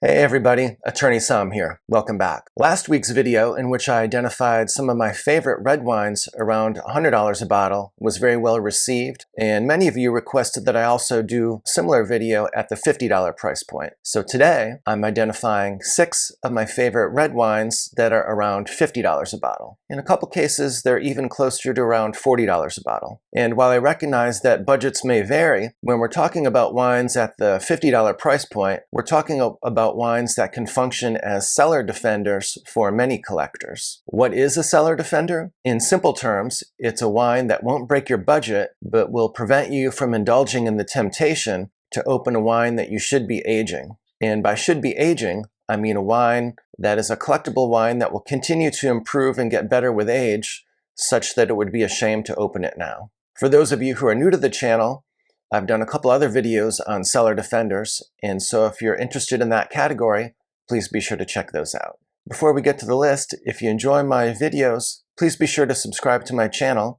Hey everybody, Attorney Somm here. Welcome back. Last week's video, in which I identified some of my favorite red wines around $100 a bottle, was very well received, and many of you requested that I also do a similar video at the $50 price point. So today, I'm identifying 6 of my favorite red wines that are around $50 a bottle. In a couple cases, they're even closer to around $40 a bottle. And while I recognize that budgets may vary, when we're talking about wines at the $50 price point, we're talking about wines that can function as cellar defenders for many collectors. What is a cellar defender? In simple terms, it's a wine that won't break your budget, but will prevent you from indulging in the temptation to open a wine that you should be aging. And by should be aging, I mean a wine that is a collectible wine that will continue to improve and get better with age, such that it would be a shame to open it now. For those of you who are new to the channel, I've done a couple other videos on cellar defenders, and so if you're interested in that category, please be sure to check those out. Before we get to the list, if you enjoy my videos, please be sure to subscribe to my channel.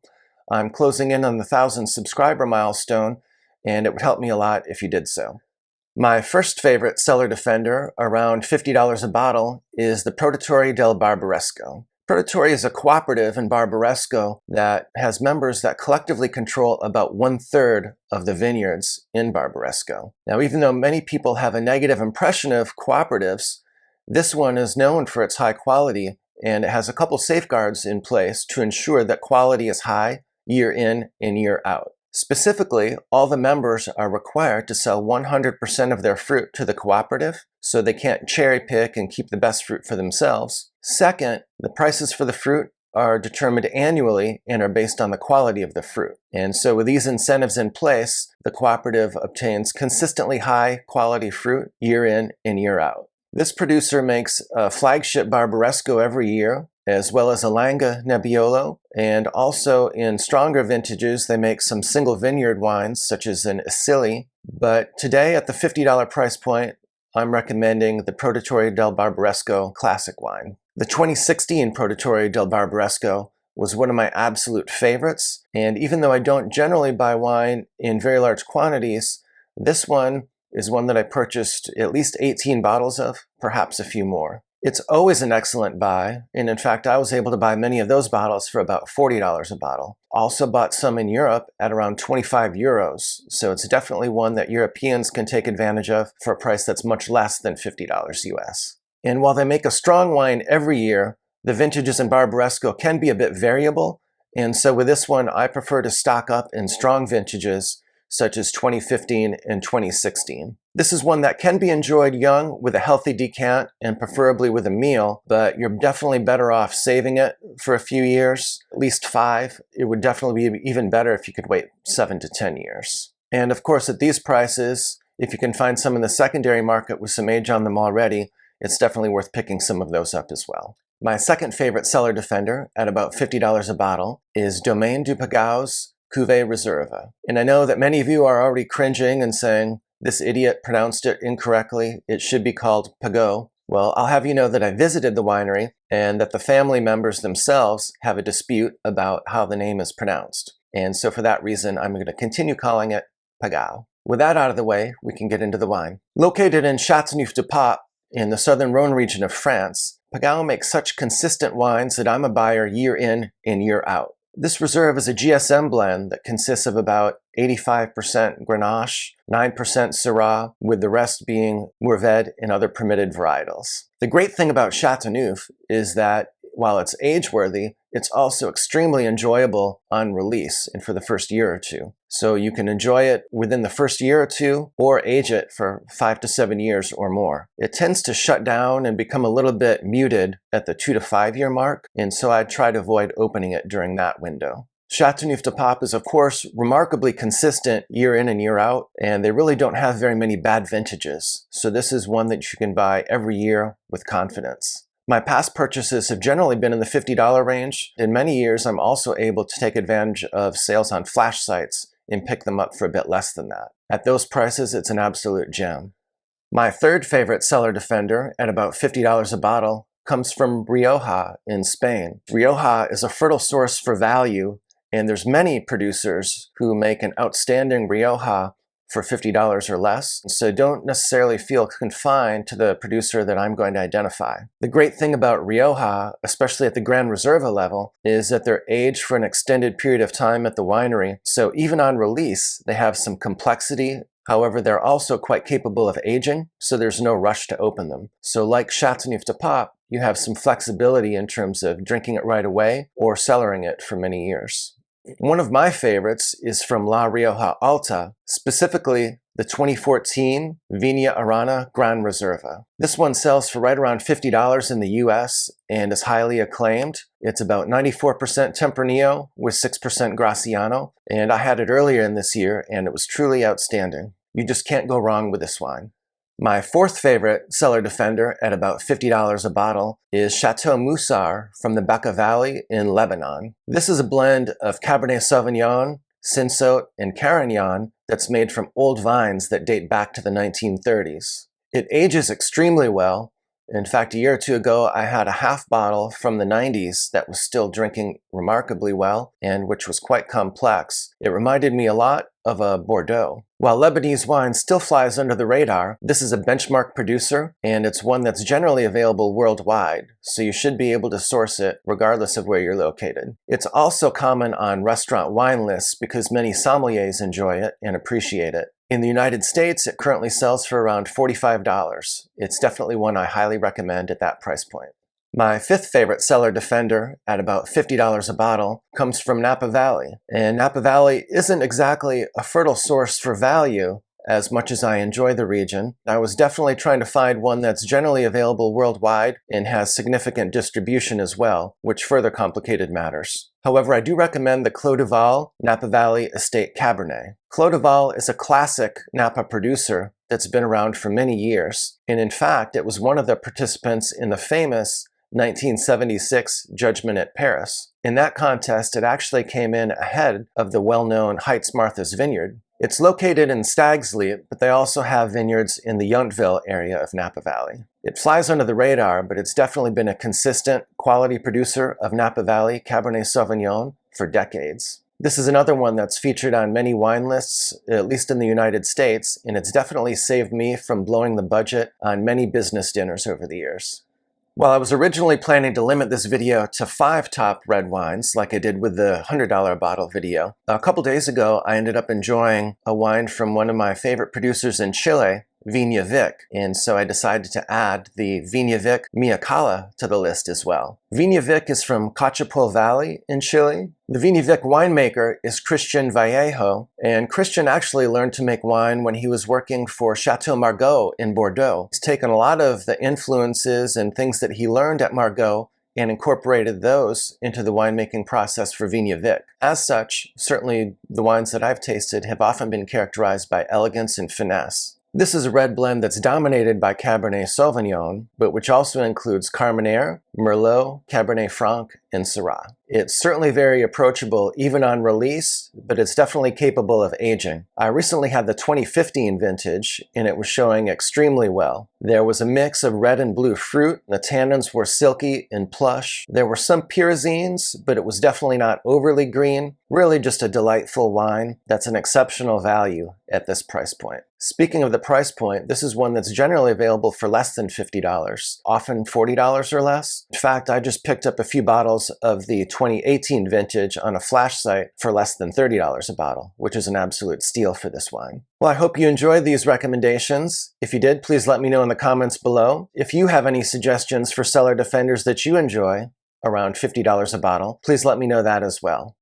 I'm closing in on the 1,000 subscriber milestone, and it would help me a lot if you did so. My first favorite cellar defender, around $50 a bottle, is the Produttori del Barbaresco. Produttori is a cooperative in Barbaresco that has members that collectively control about 1/3 of the vineyards in Barbaresco. Now, even though many people have a negative impression of cooperatives, this one is known for its high quality, and it has a couple safeguards in place to ensure that quality is high year in and year out. Specifically, all the members are required to sell 100% of their fruit to the cooperative, so they can't cherry pick and keep the best fruit for themselves. Second, the prices for the fruit are determined annually and are based on the quality of the fruit. And so with these incentives in place, the cooperative obtains consistently high quality fruit year in and year out. This producer makes a flagship Barbaresco every year, as well as a Langa Nebbiolo, and also in stronger vintages they make some single vineyard wines such as an Isili. But today at the $50 price point, I'm recommending the Produttori del Barbaresco Classic wine. The 2016 Produttori del Barbaresco was one of my absolute favorites, and even though I don't generally buy wine in very large quantities, this one is one that I purchased at least 18 bottles of, perhaps a few more. It's always an excellent buy, and in fact I was able to buy many of those bottles for about $40 a bottle. Also bought some in Europe at around 25 euros, so it's definitely one that Europeans can take advantage of for a price that's much less than $50 US. And while they make a strong wine every year, the vintages in Barbaresco can be a bit variable, and so with this one I prefer to stock up in strong vintages such as 2015 and 2016. This is one that can be enjoyed young with a healthy decant and preferably with a meal, but you're definitely better off saving it for a few years, at least 5. It would definitely be even better if you could wait 7 to 10 years. And of course at these prices, if you can find some in the secondary market with some age on them already, it's definitely worth picking some of those up as well. My second favorite cellar defender at about $50 a bottle is Domaine du Pegau's Cuvee Reserva. And I know that many of you are already cringing and saying, this idiot pronounced it incorrectly, it should be called Pegau. Well, I'll have you know that I visited the winery and that the family members themselves have a dispute about how the name is pronounced. And so for that reason, I'm going to continue calling it Pegau. With that out of the way, we can get into the wine. Located in Châteauneuf-du-Pape in the southern Rhone region of France, Pegau makes such consistent wines that I'm a buyer year in and year out. This reserve is a GSM blend that consists of about 85% Grenache, 9% Syrah, with the rest being Mourvèdre and other permitted varietals. The great thing about Châteauneuf is that while it's age-worthy, it's also extremely enjoyable on release and for the first year or two. So you can enjoy it within the first year or two or age it for 5 to 7 years or more. It tends to shut down and become a little bit muted at the 2 to 5 year mark, and so I try to avoid opening it during that window. Châteauneuf-du-Pape is of course remarkably consistent year in and year out, and they really don't have very many bad vintages. So this is one that you can buy every year with confidence. My past purchases have generally been in the $50 range. In many years, I'm also able to take advantage of sales on flash sites and pick them up for a bit less than that. At those prices, it's an absolute gem. My third favorite cellar defender, at about $50 a bottle, comes from Rioja in Spain. Rioja is a fertile source for value, and there's many producers who make an outstanding Rioja for $50 or less, so don't necessarily feel confined to the producer that I'm going to identify. The great thing about Rioja, especially at the Gran Reserva level, is that they're aged for an extended period of time at the winery, so even on release, they have some complexity. However, they're also quite capable of aging, so there's no rush to open them. So like Chateauneuf du Pape, you have some flexibility in terms of drinking it right away or cellaring it for many years. One of my favorites is from La Rioja Alta, specifically the 2014 Vina Arana Gran Reserva. This one sells for right around $50 in the US and is highly acclaimed. It's about 94% Tempranillo with 6% Graciano, and I had it earlier in this year and it was truly outstanding. You just can't go wrong with this wine. My fourth favorite cellar defender at about $50 a bottle is Chateau Moussard from the Bekaa Valley in Lebanon. This is a blend of Cabernet Sauvignon, Cinsault, and Carignan that's made from old vines that date back to the 1930s. It ages extremely well. In fact, a year or two ago, I had a half bottle from the 90s that was still drinking remarkably well and which was quite complex. It reminded me a lot of a Bordeaux. While Lebanese wine still flies under the radar, this is a benchmark producer and it's one that's generally available worldwide, so you should be able to source it regardless of where you're located. It's also common on restaurant wine lists because many sommeliers enjoy it and appreciate it. In the United States, it currently sells for around $45. It's definitely one I highly recommend at that price point. My fifth favorite cellar defender, at about $50 a bottle, comes from Napa Valley. And Napa Valley isn't exactly a fertile source for value, as much as I enjoy the region. I was definitely trying to find one that's generally available worldwide and has significant distribution as well, which further complicated matters. However, I do recommend the Clos du Val Napa Valley Estate Cabernet. Clos du Val is a classic Napa producer that's been around for many years, and in fact, it was one of the participants in the famous 1976 Judgment at Paris. In that contest, it actually came in ahead of the well-known Heights Martha's Vineyard. It's located in Stagsley, but they also have vineyards in the Yountville area of Napa Valley. It flies under the radar, but it's definitely been a consistent quality producer of Napa Valley Cabernet Sauvignon for decades. This is another one that's featured on many wine lists, at least in the United States, and it's definitely saved me from blowing the budget on many business dinners over the years. While I was originally planning to limit this video to 5 top red wines, like I did with the $100 bottle video, a couple days ago I ended up enjoying a wine from one of my favorite producers in Chile, Vina Vic, and so I decided to add the Vina Vic Milla Cala to the list as well. Vina Vic is from Cochapul Valley in Chile. The Vina Vic winemaker is Christian Vallejo, and Christian actually learned to make wine when he was working for Chateau Margaux in Bordeaux. He's taken a lot of the influences and things that he learned at Margaux and incorporated those into the winemaking process for Vina Vic. As such, certainly the wines that I've tasted have often been characterized by elegance and finesse. This is a red blend that's dominated by Cabernet Sauvignon, but which also includes Carmenere, Merlot, Cabernet Franc, and Syrah. It's certainly very approachable even on release, but it's definitely capable of aging. I recently had the 2015 vintage, and it was showing extremely well. There was a mix of red and blue fruit. The tannins were silky and plush. There were some pyrazines, but it was definitely not overly green. Really just a delightful wine that's an exceptional value at this price point. Speaking of the price point, this is one that's generally available for less than $50, often $40 or less. In fact, I just picked up a few bottles of the 2018 vintage on a flash site for less than $30 a bottle, which is an absolute steal for this wine. Well, I hope you enjoyed these recommendations. If you did, please let me know in the comments below. If you have any suggestions for cellar defenders that you enjoy around $50 a bottle, please let me know that as well.